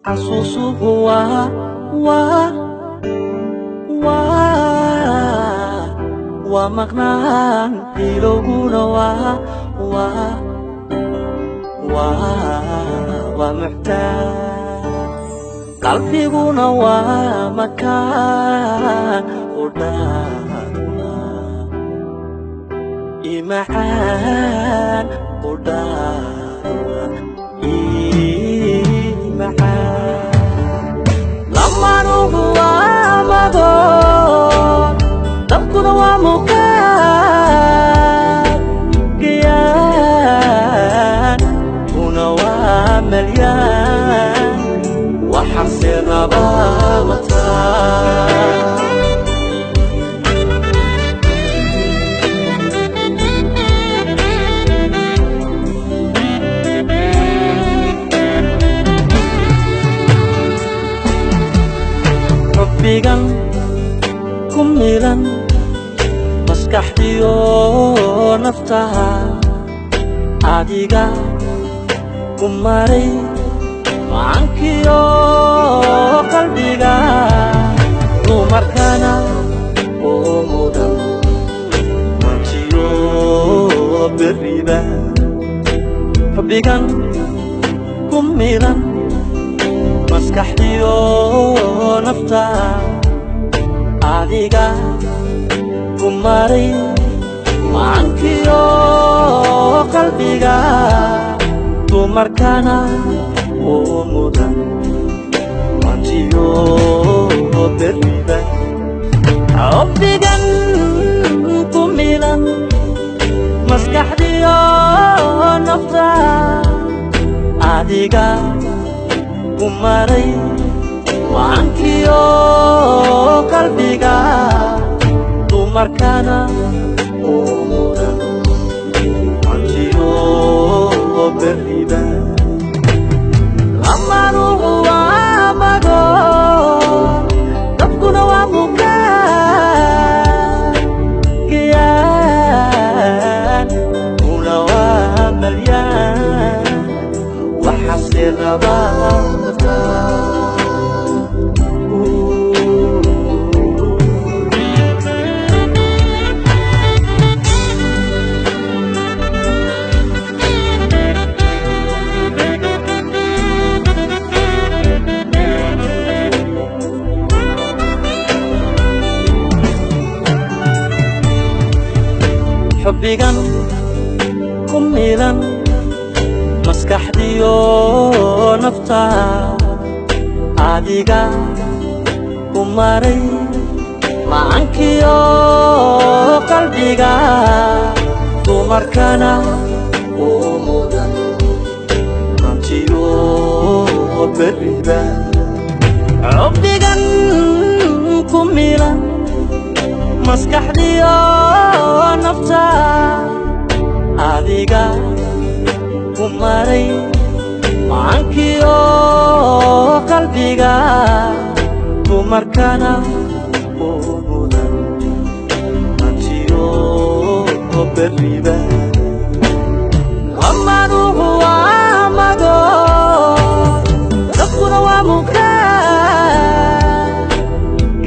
xasuusuhu waa maqnaan ilowguna waa muxtaaj qalbiguna waa makaan qudhaaduna imacaan qudhaaduna imacaan lamanuhu waa madoon dabkuna waa mukaan giyaan kuna waa malyaan waxase rabaa mataan xubbigan ku milan maskaxdiyo naftaha adiga ku maray macankiyo qalbiga dumarkana oo mudan manjiyo beriba xubbigan ku milan maskaxdiyo naftaha adiga ku maray macankiyo qalbiga dumarkana oo mudan manjiyo beriba xubbigan ku milan maskaxdiyo naftaha adiga ku maray macankiyo qalbiga dumarkana oo mudan manjiyo beriba lamanuhu waa madoon dabkuna waa mukaan giyaan kuna waa malyaan waxase rabaa xubbigan ku milan maskaxdiyo naftaha adiga ku maray macankiyo qalbiga dumarkana oo mudan manjiyo beriba xubbigan ku milan maskaxdiyo naftaha adiga ku maray macankiyo qalbiga dumarkana oo mudan manjiyo beriba lamanuhu waa madoon dabkuna waa mukaan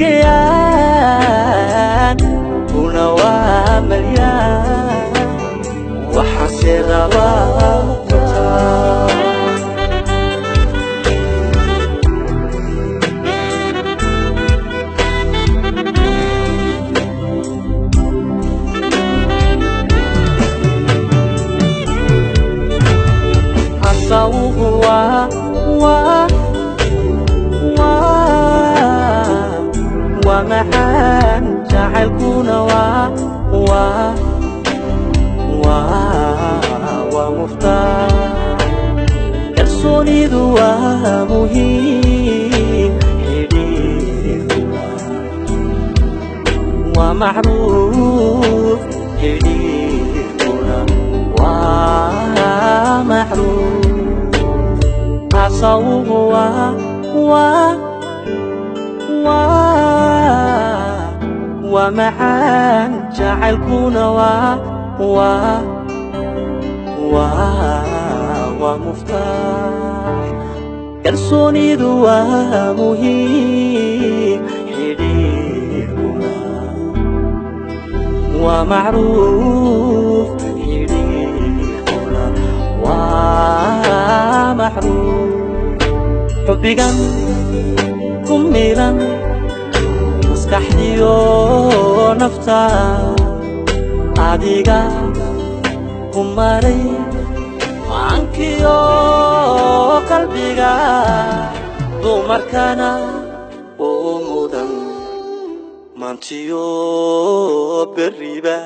giyaan kuna waa malyaan waxase rabaa asawuhu waa macaan jacaylkuna waa muftaax kalsoonidu waa muhiim xidhiidhkuna waa macruuf xidhiidhkuna waa macruuf asawuhu waa macaan jacaylkuna waa مفتاح kalsoonidu waa muhiim xidhiidhkuna waa macruuf xidhiidhkuna waa macruuf xubbigan ku milan maskaxdiyo nafta adiga ku maray maankiyo qalbiga dumarkana oo mudan maantiyo berriba